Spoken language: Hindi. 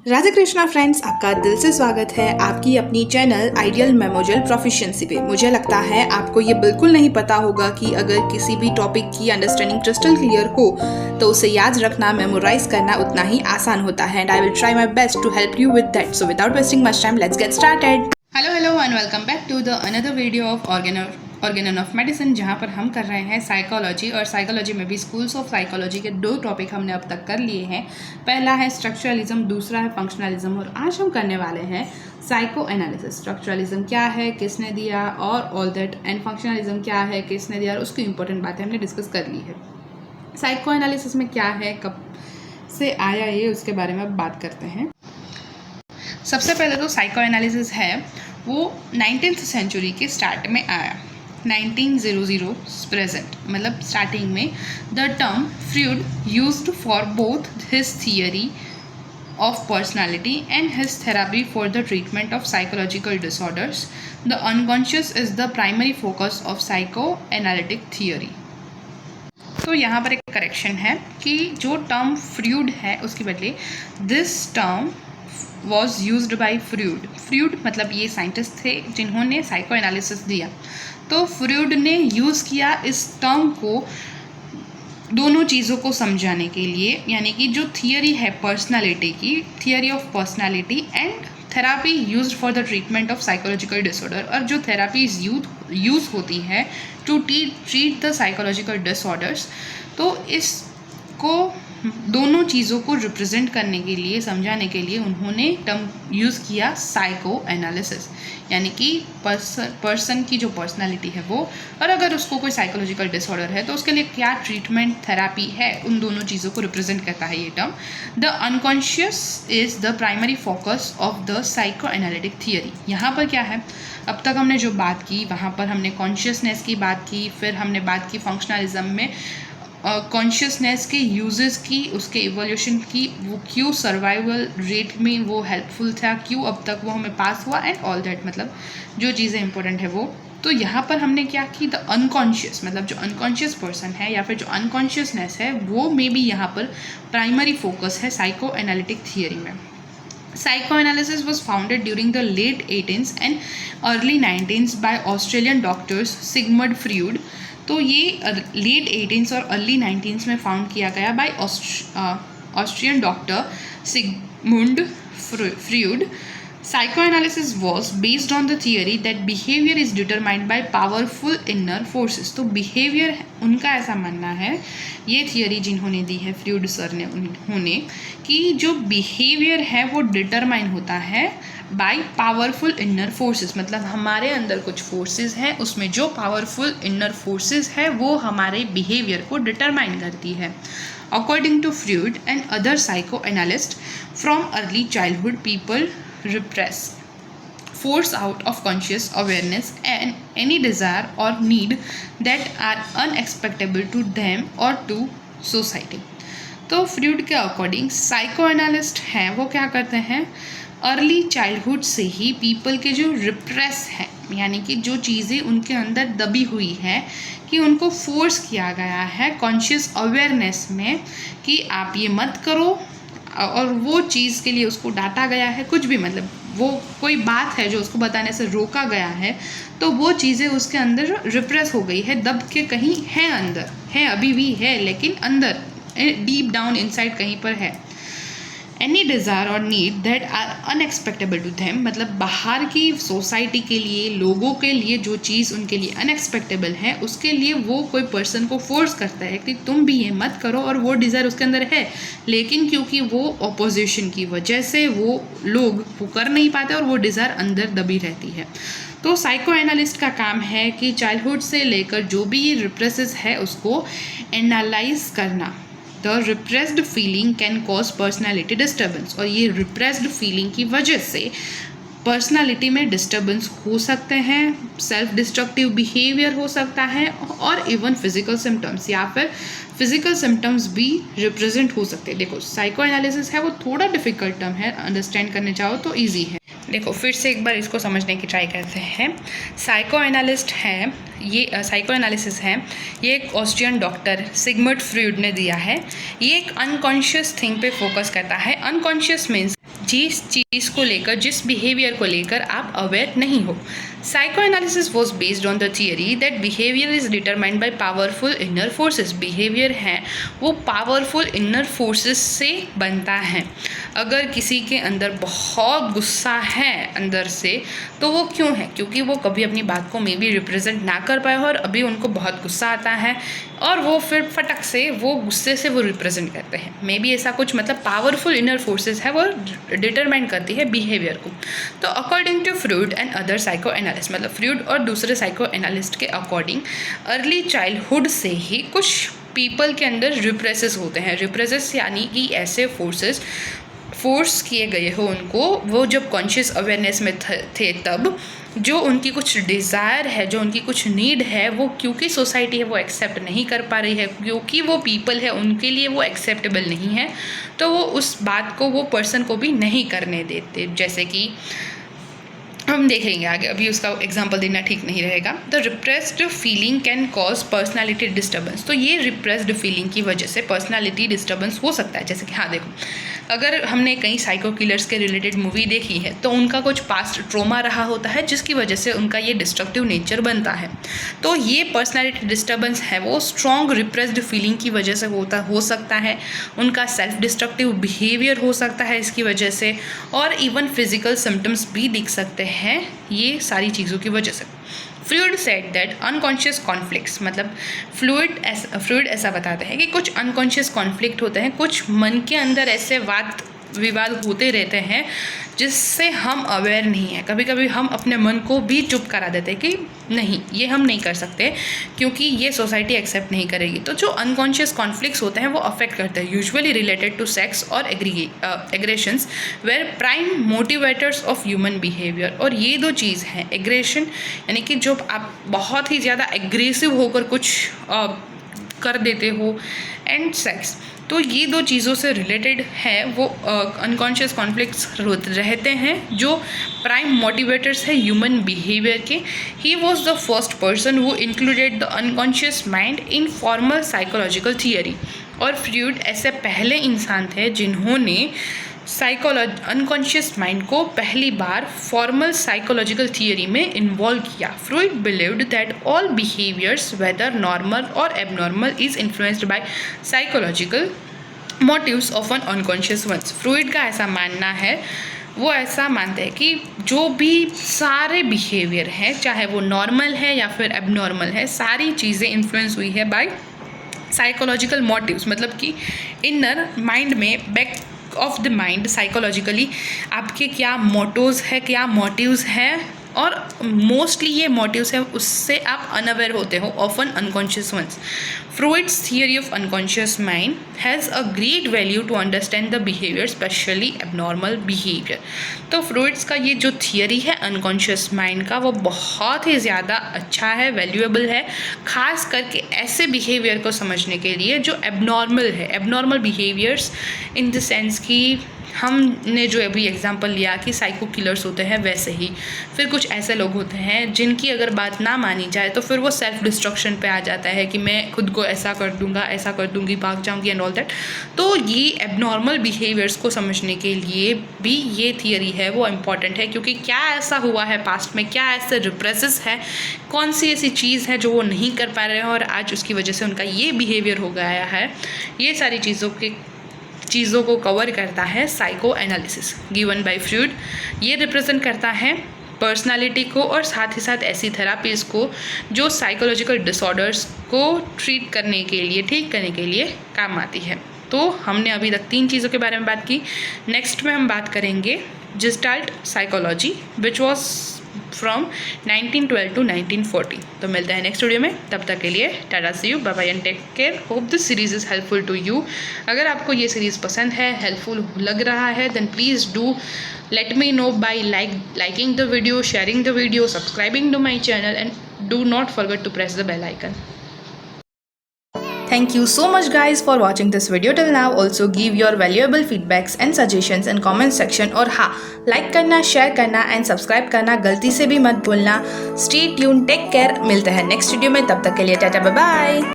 राधे कृष्णा फ्रेंड्स, आपका दिल से स्वागत है आपकी अपनी चैनल आइडियल मेमोरियल प्रोफिशिएंसी पे। मुझे लगता है आपको ये बिल्कुल नहीं पता होगा कि अगर किसी भी टॉपिक की अंडरस्टैंडिंग क्रिस्टल क्लियर हो तो उसे याद रखना, मेमोराइज करना उतना ही आसान होता है। And I will try my best to help you with that. So without wasting much time, let's get started. Hello and welcome back to the another video of Organon of Medicine, जहाँ पर हम कर रहे हैं साइकोलॉजी। और साइकोलॉजी में भी स्कूल्स ऑफ साइकोलॉजी के दो टॉपिक हमने अब तक कर लिए हैं। पहला है स्ट्रक्चरलिज्म, दूसरा है फंक्शनलिज्म। और आज हम करने वाले हैं साइको एनालिसिस। स्ट्रक्चरलिज्म क्या है, किसने दिया, और ऑल दैट। एंड फंक्शनलिज्म क्या है, किसने दिया, और उसकी इंपॉर्टेंट बातें हमने डिस्कस कर ली है। साइको एनालिसिस में क्या है, कब से आया, ये उसके बारे में अब बात करते हैं। सबसे पहले तो साइको एनालिसिस है वो 19th सेंचुरी के स्टार्ट में आया, 1900 प्रेजेंट, मतलब स्टार्टिंग में। The term Freud used for both his theory of personality and his therapy for the treatment of psychological disorders. The unconscious is the primary focus of psychoanalytic theory. तो यहाँ पर एक करेक्शन है कि जो टर्म फ्रूड है उसके बदले this term was used by Freud. Freud मतलब ये साइंटिस्ट थे जिन्होंने साइको एनालिसिस दिया। तो फ्रूड ने यूज़ किया इस टर्म को दोनों चीज़ों को समझाने के लिए, यानी कि जो थियरी है पर्सनालिटी की, theory of personality, and therapy used for the treatment of psychological disorder. और जो थेरापीज यूज़ होती है to treat the psychological disorders, तो इसको दोनों चीज़ों को रिप्रेजेंट करने के लिए, समझाने के लिए उन्होंने टर्म यूज़ किया साइको एनालिसिस, यानी कि पर्सन की जो पर्सनालिटी है वो, और अगर उसको कोई साइकोलॉजिकल डिसऑर्डर है तो उसके लिए क्या ट्रीटमेंट थेरापी है, उन दोनों चीज़ों को रिप्रेजेंट करता है ये term. The unconscious is the primary focus of the psycho analytic theory. यहाँ पर क्या है, अब तक हमने जो बात की वहाँ पर हमने कॉन्शियसनेस की बात की, फिर हमने बात की फंक्शनलिज्म में कॉन्शियसनेस के यूजेस की, उसके इवोल्यूशन की, वो क्यों सर्वाइवल रेट में वो हेल्पफुल था, क्यों अब तक वो हमें पास हुआ, एंड ऑल दैट, मतलब जो चीज़ें इंपॉर्टेंट है वो। तो यहाँ पर हमने क्या की, द अनकॉन्शियस, मतलब जो अनकॉन्शियस पर्सन है या फिर जो अनकॉन्शियसनेस है वो में भी यहाँ पर प्राइमरी फोकस है साइको एनालिटिक थियरी में। Psychoanalysis was founded during the late 18th and early 19th by Australian doctors Sigmund Freud. तो ये लेट 18th और अर्ली 19th में फाउंड किया गया by Austrian doctor Sigmund Freud. Psychoanalysis was based on the theory that behavior is determined by powerful inner forces. तो behavior उनका ऐसा मानना है, ये थियोरी जिन्होंने दी है फ्रूड सर ने, उन्होंने, कि जो बिहेवियर है वो डिटरमाइन होता है बाय पावरफुल इनर फोर्सेस। मतलब हमारे अंदर कुछ फोर्सेस हैं, उसमें जो पावरफुल इनर फोर्सेस है वो हमारे बिहेवियर को डिटरमाइन करती है। According to Freud and other psychoanalysts, from early childhood people repress, force out of conscious awareness and any desire or need that are unacceptable to them or to society. तो फ्रूड के अकॉर्डिंग साइको एनालिस्ट हैं वो क्या करते हैं, अर्ली चाइल्डहुड से ही पीपल के जो रिप्रेस है, यानी कि जो चीज़ें उनके अंदर दबी हुई है, कि उनको फोर्स किया गया है कॉन्शियस अवेयरनेस में कि आप ये मत करो, और वो चीज़ के लिए उसको डांटा गया है, कुछ भी, मतलब वो कोई बात है जो उसको बताने से रोका गया है, तो वो चीज़ें उसके अंदर रिप्रेस हो गई है, दब के कहीं है, अंदर है, अभी भी है, लेकिन अंदर डीप डाउन इनसाइड कहीं पर है। एनी डिज़ायर और need that are unexpectable to them, मतलब बाहर की सोसाइटी के लिए, लोगों के लिए जो चीज़ उनके लिए अनएक्सपेक्टेबल है, उसके लिए वो कोई पर्सन को फोर्स करता है कि तुम भी ये मत करो, और वो डिज़ायर उसके अंदर है, लेकिन क्योंकि वो ऑपोजिशन की वजह से वो लोग वो कर नहीं पाते और वो डिज़ायर अंदर दबी रहती है। तो साइको एनालिस्ट का काम है कि चाइल्डहुड से लेकर जो भी रिप्रेसेस है उसको एनालाइज करना। The repressed feeling can cause personality disturbance, और ये रिप्रेस्ड फीलिंग की वजह से पर्सनालिटी में डिस्टर्बेंस हो सकते हैं, सेल्फ डिस्ट्रक्टिव बिहेवियर हो सकता है, और इवन फिजिकल सिम्टम्स या फिर फिजिकल सिम्टम्स भी रिप्रेजेंट हो सकते हैं। देखो साइको एनालिसिस है वो थोड़ा डिफिकल्ट टर्म है, अंडरस्टैंड करने चाहो तो ईजी है। देखो फिर से एक बार इसको समझने की ट्राई करते हैं। साइको एनालिस्ट है, ये साइको एनालिसिस है, ये एक ऑस्ट्रियन डॉक्टर सिगमंड फ्रूड ने दिया है। ये एक अनकॉन्शियस थिंग पे फोकस करता है। अनकॉन्शियस मीन्स जिस चीज़ को लेकर, जिस बिहेवियर को लेकर आप अवेयर नहीं हो। Psychoanalysis was based on the theory that behaviour is determined by powerful inner forces. Behaviour है वो पावरफुल इनर फोर्सेस से बनता है। अगर किसी के अंदर बहुत गुस्सा है अंदर से, तो वो क्यों है? क्योंकि वो कभी अपनी बात को मे बी रिप्रेजेंट ना कर पाए और अभी उनको बहुत गुस्सा आता है और वो फिर फटक से वो गुस्से से वो रिप्रेजेंट करते हैं। मे बी ऐसा कुछ, मतलब पावरफुल इनर फोर्सेस है वो डिटरमाइन करती है बिहेवियर को। तो according to Freud and other psycho analyst, मतलब फ्रूड और दूसरे साइको एनालिस्ट के अकॉर्डिंग, अर्ली चाइल्डहुड से ही कुछ पीपल के अंदर रिप्रेसेस होते हैं। रिप्रेसेस यानी कि ऐसे फोर्स किए गए हो उनको, वो जब कॉन्शियस अवेयरनेस में थे तब, जो उनकी कुछ डिज़ायर है, जो उनकी कुछ नीड है, वो क्योंकि सोसाइटी है वो एक्सेप्ट नहीं कर पा रही है, क्योंकि वो पीपल है उनके लिए वो एक्सेप्टेबल नहीं है, तो वो उस बात को वो पर्सन को भी नहीं करने देते। जैसे कि हम देखेंगे आगे, अभी उसका एग्जांपल देना ठीक नहीं रहेगा। The repressed feeling can cause personality disturbance. तो ये रिप्रेस्ड फीलिंग की वजह से पर्सनालिटी डिस्टर्बेंस हो सकता है। जैसे कि हाँ देखो, अगर हमने कई साइको किलर्स के रिलेटेड मूवी देखी है तो उनका कुछ पास्ट ट्रॉमा रहा होता है जिसकी वजह से उनका ये डिस्ट्रक्टिव नेचर बनता है। तो ये पर्सनालिटी डिस्टर्बेंस है वो स्ट्रॉन्ग रिप्रेस्ड फीलिंग की वजह से हो सकता है। उनका सेल्फ डिस्ट्रक्टिव बिहेवियर हो सकता है इसकी वजह से, और इवन फिजिकल सिम्टम्स भी दिख सकते हैं ये सारी चीज़ों की वजह से। Freud said that unconscious conflicts, मतलब फ्रूड ऐसा बताते हैं कि कुछ अनकॉन्शियस कॉन्फ्लिक्ट होते हैं, कुछ मन के अंदर ऐसे वाद विवाद होते रहते हैं जिससे हम अवेयर नहीं हैं। कभी कभी हम अपने मन को भी चुप करा देते हैं कि नहीं, ये हम नहीं कर सकते क्योंकि ये सोसाइटी एक्सेप्ट नहीं करेगी। तो जो अनकॉन्शियस कॉन्फ्लिक्ट्स होते हैं वो अफेक्ट करते हैं, यूजुअली रिलेटेड टू सेक्स और aggressions were prime motivators of human behaviour. और ये दो चीज़ हैं, एग्रेशन यानी कि जब आप बहुत ही ज़्यादा एग्रेसिव होकर कुछ कर देते हो, एंड सेक्स, तो ये दो चीज़ों से रिलेटेड है वो अनकॉन्शियस कॉन्फ्लिक्ट्स रहते हैं जो प्राइम मोटिवेटर्स है ह्यूमन बिहेवियर के। He was the first person who included the unconscious mind in formal psychological theory. और फ्रूड ऐसे पहले इंसान थे जिन्होंने अनकॉन्शियस माइंड को पहली बार फॉर्मल साइकोलॉजिकल थियरी में इन्वॉल्व किया। Freud believed that all behaviours whether normal और abnormal is influenced by psychological motives of an unconscious ones. Freud का ऐसा मानना है, वो ऐसा मानते हैं कि जो भी सारे बिहेवियर हैं, चाहे वो नॉर्मल है या फिर एबनॉर्मल है, सारी चीज़ें इन्फ्लुएंस हुई है बाय साइकोलॉजिकल मोटिव्स। मतलब कि इनर माइंड में, back of the mind, psychologically आपके क्या मोटिव्स है, क्या मोटिव्स हैं, और मोस्टली ये मोटिव्स है उससे आप अनअवेयर होते हो, often unconscious ones. Freud's theory of unconscious mind has a great value to understand the behaviour, especially abnormal behaviour. तो फ्रूड्स का ये जो थियरी है अनकॉन्शियस माइंड का, वो बहुत ही ज़्यादा अच्छा है, वैल्यूएबल है, खास करके ऐसे बिहेवियर को समझने के लिए जो एबनॉर्मल है। Abnormal behaviours in the sense कि हमने जो अभी एग्जांपल लिया कि साइको किलर्स होते हैं, वैसे ही फिर कुछ ऐसे लोग होते हैं जिनकी अगर बात ना मानी जाए तो फिर वो सेल्फ डिस्ट्रक्शन पे आ जाता है कि मैं खुद को ऐसा कर दूंगा, ऐसा कर दूंगी, भाग जाऊंगी एंड ऑल दैट। तो ये एबनॉर्मल बिहेवियर्स को समझने के लिए भी ये थियरी है वो इम्पॉर्टेंट है, क्योंकि क्या ऐसा हुआ है पास्ट में, क्या ऐसे रिप्रेसेस है, कौन सी ऐसी चीज़ है जो वो नहीं कर पा रहे हैं और आज उसकी वजह से उनका ये बिहेवियर हो गया है। ये सारी चीज़ों को कवर करता है psycho analysis given by Freud. ये रिप्रेजेंट करता है पर्सनालिटी को और साथ ही साथ ऐसी थेरापीज़ को जो साइकोलॉजिकल डिसऑर्डर्स को ट्रीट करने के लिए, ठीक करने के लिए काम आती है। तो हमने अभी तक 3 चीज़ों के बारे में बात की। नेक्स्ट में हम बात करेंगे Gestalt psychology which was from 1912 to 1940। तो मिलते हैं नेक्स्ट वीडियो में, तब तक के लिए ta-ta, see you, bye bye and take care. Hope this series is helpful to you. अगर आपको ये सीरीज़ पसंद है, हेल्पफुल लग रहा है, then please do let me know by liking the video, sharing the video, subscribing to my channel, and do not forget to press the bell icon. Thank you so much guys for watching this video till now. Also give your valuable feedbacks and suggestions in comment section. और हाँ, like करना, share करना and subscribe करना गलती से भी मत भूलना। Stay tuned, take care। मिलते हैं नेक्स्ट वीडियो में, तब तक के लिए टाटा, बाय बाय।